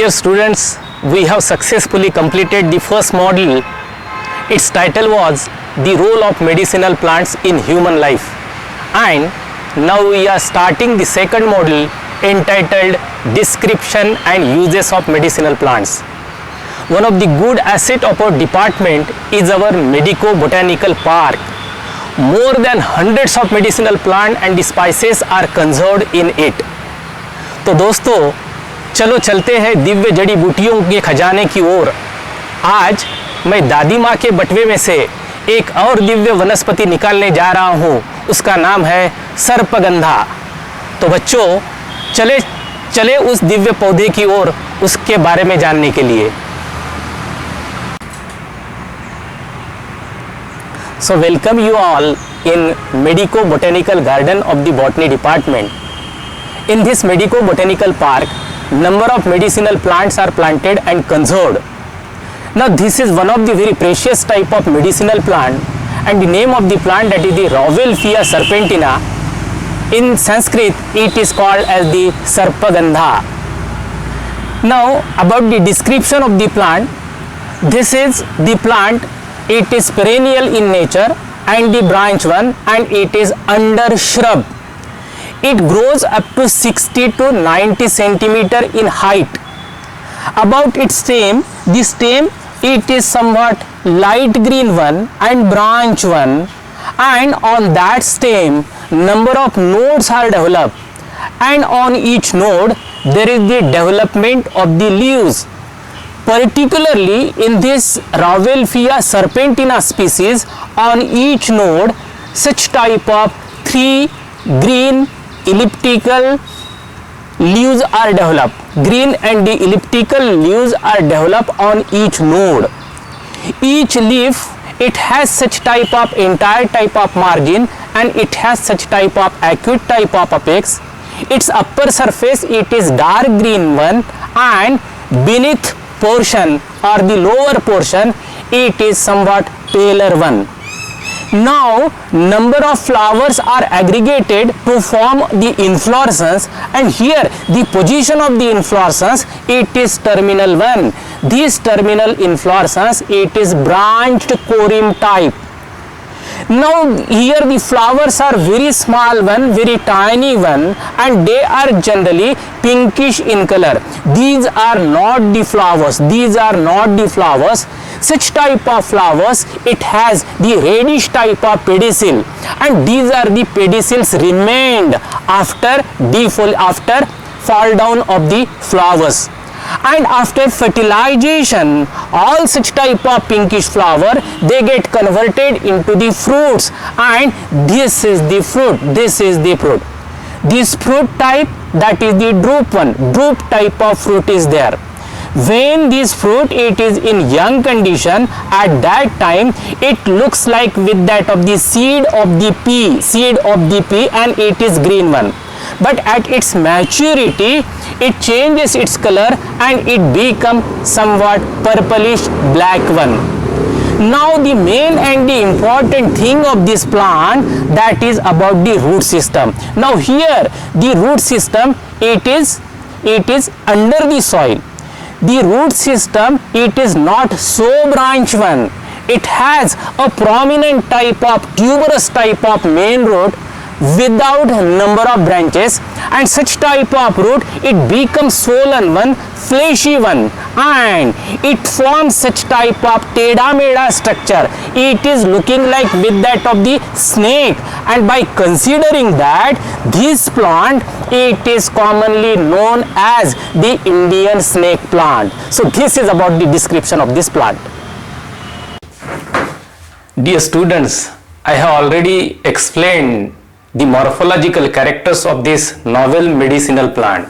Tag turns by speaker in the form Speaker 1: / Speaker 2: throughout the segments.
Speaker 1: Dear students, we have successfully completed the first module. Its title was The Role of Medicinal Plants in Human Life. And now we are starting the second module entitled Description and Uses of Medicinal Plants. One of the good assets of our department is our Medico-Botanical Park. More than hundreds of medicinal plants and spices are conserved in it. तो दोस्तों, चलो चलते हैं दिव्य जड़ी बूटियों के खजाने की ओर। आज मैं दादी माँ के बटवे में से एक और दिव्य वनस्पति निकालने जा रहा हूँ। उसका नाम है सर्पगंधा। तो बच्चों, चले उस दिव्य पौधे की ओर उसके बारे में जानने के लिए। So welcome you all in Medico Botanical Garden of the Botany Department. In this Medico Botanical Park, number of medicinal plants are planted and conserved. Now this is one of the very precious type of medicinal plant, and the name of the plant, that is the Rauwolfia serpentina. In Sanskrit it is called as the Sarpagandha. Now about the description of the plant, this is the plant. It is perennial in nature and the branch one, and it is under shrub. It grows up to 60 to 90 centimeter in height. About its stem, the stem, it is somewhat light green one and branch one, and on that stem number of nodes are developed, and on each node there is the development of the leaves. Particularly in this Rauwolfia serpentina species, on each node such type of 3 green elliptical leaves are developed. Green and the elliptical leaves are developed on each node. Each leaf, it has such type of entire type of margin, and it has such type of acute type of apex. Its upper surface, it is dark green one, and beneath portion or the lower portion, it is somewhat paler one. Now number of flowers are aggregated to form the inflorescence, and here the position of the inflorescence, it is terminal one. This terminal inflorescence, it is branched corymb type. Now here the flowers are very small one, very tiny one, and they are generally pinkish in color. These are not the flowers. These are not the flowers. Such type of flowers, it has the reddish type of pedicel, and these are the pedicels remained after fall down of the flowers. And after fertilization, all such type of pinkish flower, they get converted into the fruits, and this is the fruit. This is the fruit. This fruit type, that is the drupe one. Drupe type of fruit is there. When this fruit, it is in young condition, at that time it looks like with that of the seed of the pea, and it is green one. But at its maturity, it changes its color and it becomes somewhat purplish black one. Now the main and the important thing of this plant, that is about the root system. Now here the root system, it is under the soil. The root system, it is not so branch one. It has a prominent type of tuberous type of main root without number of branches, and such type of root, it becomes swollen one, fleshy one, and it forms such type of teda-meda structure. It is looking like with that of the snake, and by considering that, this plant, it is commonly known as the Indian snake plant. So this is about the description of this plant. Dear students, I have already explained the morphological characters of this novel medicinal plant.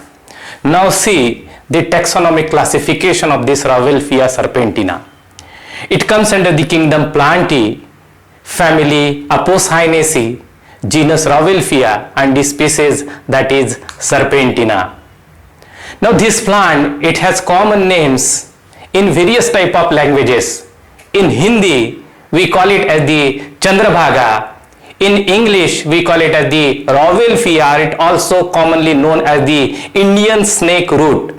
Speaker 1: Now see the taxonomic classification of this Rauwolfia serpentina. It comes under the kingdom Plantae, family Apocynaceae, genus Rauwolfia, and the species, that is Serpentina. Now this plant, it has common names in various type of languages. In Hindi, we call it as the Chandrabhaga. In English, we call it as the Rauwolfia, it also commonly known as the Indian snake root.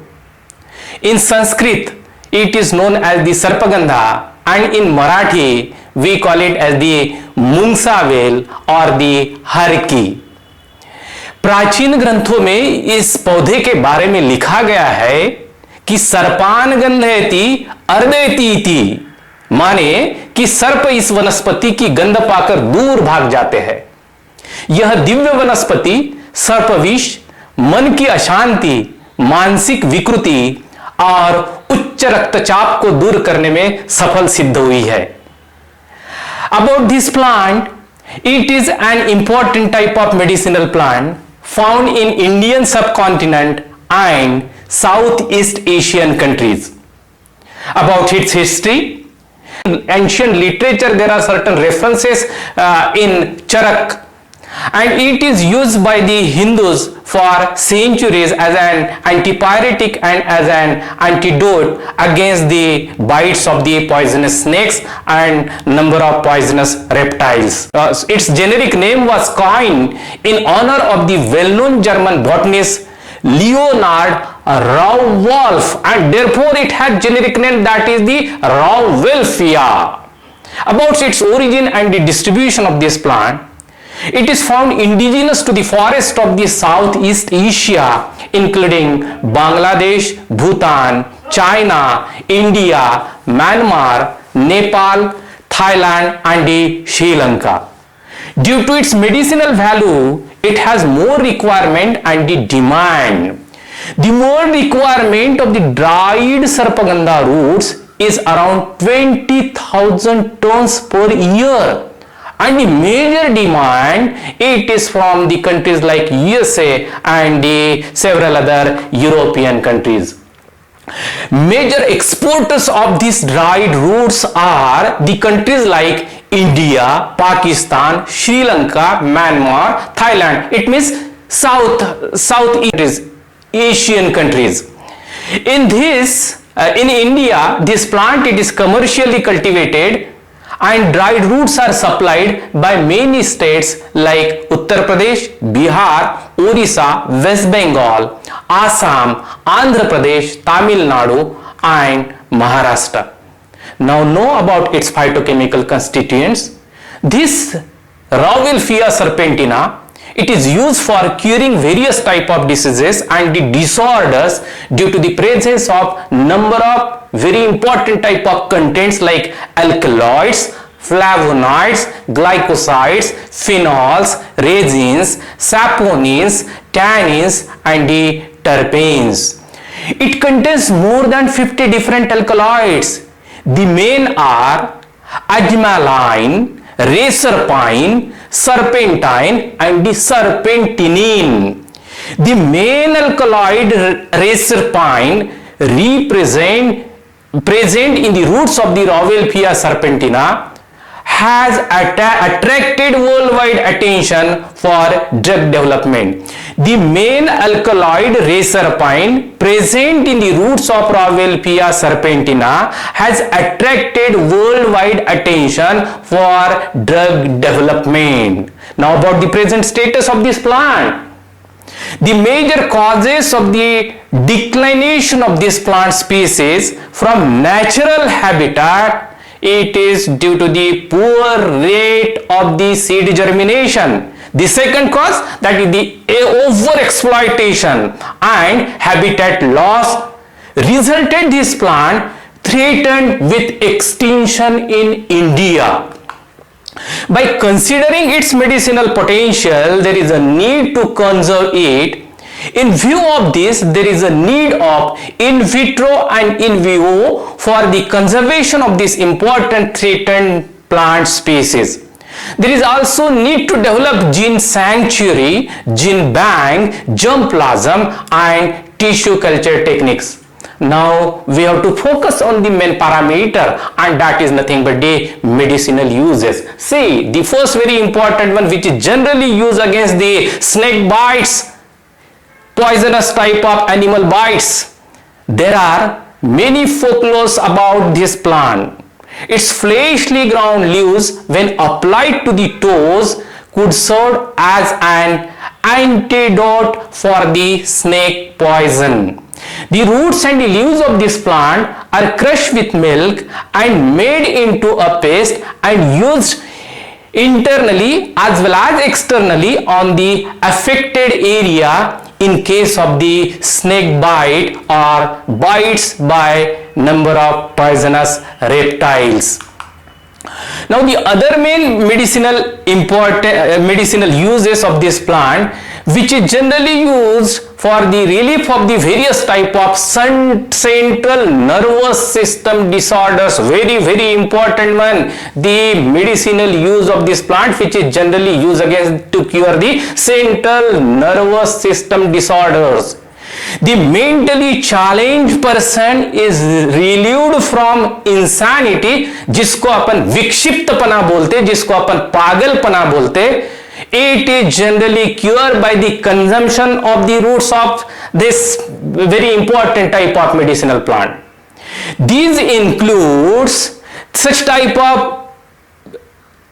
Speaker 1: In Sanskrit, it is known as the Sarpagandha, and in Marathi, we call it as the Mungsavel or the Harki. प्राचीन ग्रंथों में इस पौधे के बारे में लिखा गया है कि सर्पान गंधयति अर्दयति, माने कि सर्प इस वनस्पति की गंध पाकर दूर भाग जाते हैं। यह दिव्य वनस्पति सर्पविष, मन की अशांति, मानसिक विकृति और उच्च रक्तचाप को दूर करने में सफल सिद्ध हुई है। About this plant, it is an important type of medicinal plant found in Indian subcontinent and Southeast Asian countries. About its history, in ancient literature there are certain references in Charak, and it is used by the Hindus for centuries as an antipyretic and as an antidote against the bites of the poisonous snakes and number of poisonous reptiles. Its generic name was coined in honor of the well-known German botanist Leonhard Rauwolf, and therefore it has generic name, that is the Rauwolfia. About its origin and the distribution of this plant, it is found indigenous to the forest of the Southeast Asia, including Bangladesh, Bhutan, China, India, Myanmar, Nepal, Thailand and Sri Lanka. Due to its medicinal value, it has more requirement and the demand. The more requirement of the dried Sarpagandha roots is around 20,000 tons per year. And the major demand, it is from the countries like USA and the several other European countries. Major exporters of these dried roots are the countries like India, Pakistan, Sri Lanka, Myanmar, Thailand. It means Southeast Asian countries. In India, this plant, it is commercially cultivated, and dried roots are supplied by many states like Uttar Pradesh, Bihar, Orissa, West Bengal, Assam, Andhra Pradesh, Tamil Nadu and Maharashtra. Now know about its phytochemical constituents. This Rauwolfia serpentina, it is used for curing various type of diseases and the disorders due to the presence of number of very important type of contents like alkaloids, flavonoids, glycosides, phenols, resins, saponins, tannins and the terpenes. It contains more than 50 different alkaloids. The main are adamyline, reserpine, serpentine and the serpentinine. The main alkaloid reserpine present in the roots of the Rauwolfia serpentina has attracted worldwide attention for drug development. The main alkaloid reserpine present in the roots of Rauwolfia serpentina has attracted worldwide attention for drug development. Now about the present status of this plant. The major causes of the declination of this plant species from natural habitat, it is due to the poor rate of the seed germination. The second cause, that is the overexploitation and habitat loss, resulted this plant threatened with extinction in India. By considering its medicinal potential, there is a need to conserve it. In view of this, there is a need of in vitro and in vivo for the conservation of this important threatened plant species. There is also need to develop gene sanctuary, gene bank, germplasm and tissue culture techniques. Now we have to focus on the main parameter, and that is nothing but the medicinal uses. See, the first very important one, which is generally used against the snake bites, poisonous type of animal bites. There are many folklores about this plant. Its fleshly ground leaves, when applied to the toes, could serve as an antidote for the snake poison. The roots and the leaves of this plant are crushed with milk and made into a paste and used internally as well as externally on the affected area in case of the snake bite or bites by number of poisonous reptiles. Now the other main medicinal uses of this plant, which is generally used for the relief of the various type of central nervous system disorders, very important one, the medicinal use of this plant which is generally used against to cure the central nervous system disorders. The mentally challenged person is relieved from insanity, जिसको अपन विक्षिप्तपना बोलते, जिसको अपन पागलपना बोलते. It is generally cured by the consumption of the roots of this very important type of medicinal plant. These includes such type of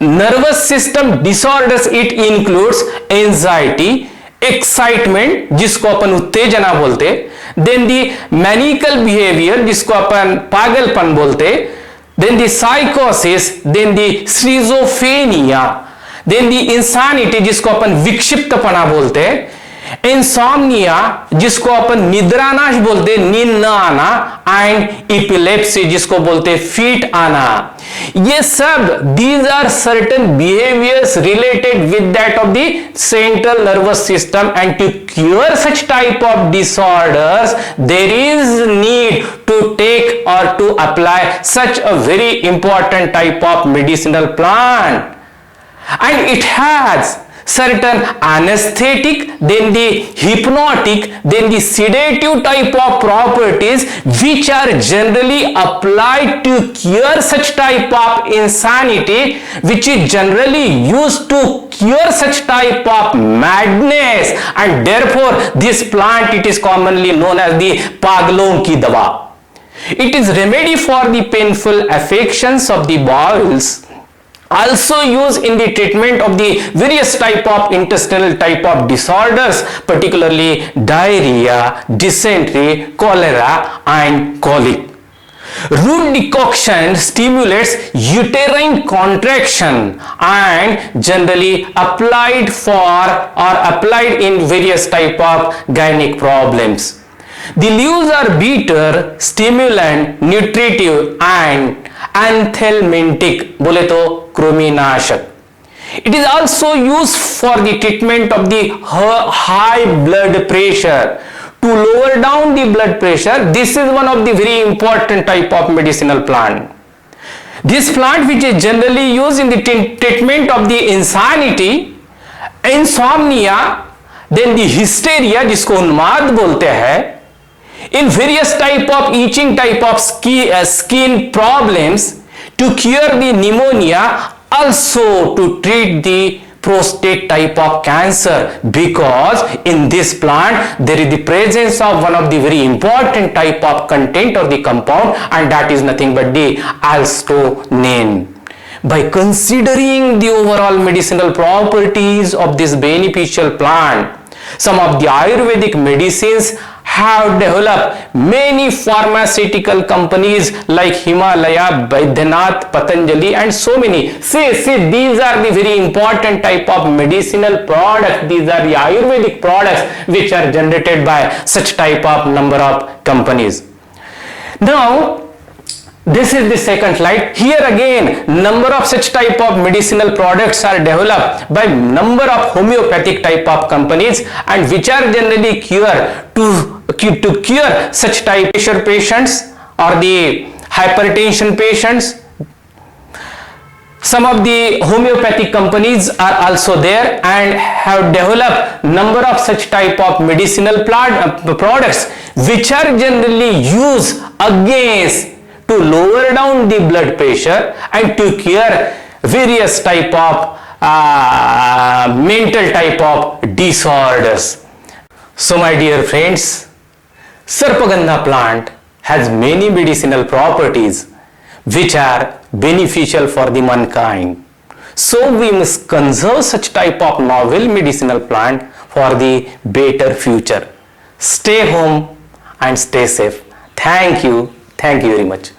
Speaker 1: nervous system disorders. It includes anxiety, excitement जिसको अपन उत्तेजना बोलते, then दी मैनिकल behaviour जिसको अपन पागलपन बोलते, then दी साइकोसिस, then दी schizophrenia, then दी insanity जिसको अपन विक्षिप्तपना बोलते, insomnia जिसको अपन निद्रानाश बोलते, नींद न आना, एंड एपिलेप्सी जिसको बोलते फिट आना. ये सब these are certain behaviors related with that of the central nervous system, and to cure such type of disorders there is need to take or to apply such a very important type of medicinal plant, and it has certain anesthetic, then the hypnotic, then the sedative type of properties which are generally applied to cure such type of insanity, which is generally used to cure such type of madness, and therefore this plant it is commonly known as the paglon ki dawa. It is remedy for the painful affections of the bowels, also used in the treatment of the various type of intestinal type of disorders, particularly diarrhea, dysentery, cholera and colic. Root decoction stimulates uterine contraction and generally applied for or applied in various type of gynec problems. The leaves are bitter, stimulant, nutritive and anthelmintic, बोले तो कृमिनाशक. It is also used for the treatment of the high blood pressure, to lower down the blood pressure. This is one of the very important type of medicinal plant. This plant which is generally used in the treatment of the insanity, insomnia, then the hysteria जिसको उन्माद बोलते हैं, in various type of itching type of skin problems, to cure the pneumonia, also to treat the prostate type of cancer, because in this plant there is the presence of one of the very important type of content of the compound, and that is nothing but the alstonine. By considering the overall medicinal properties of this beneficial plant, some of the Ayurvedic medicines have developed many pharmaceutical companies like Himalaya, Baidyanath, Patanjali and so many. See, these are the very important type of medicinal products. These are the Ayurvedic products which are generated by such type of number of companies. Now, this is the second slide. Here again, number of such type of medicinal products are developed by number of homeopathic type of companies, and which are generally to cure such type of pressure patients or the hypertension patients. Some of the homeopathic companies are also there and have developed number of such type of medicinal products which are generally used against to lower down the blood pressure and to cure various type of mental type of disorders. So my dear friends, Sarpagandha plant has many medicinal properties which are beneficial for the mankind. So we must conserve such type of novel medicinal plant for the better future. Stay home and stay safe. Thank you very much.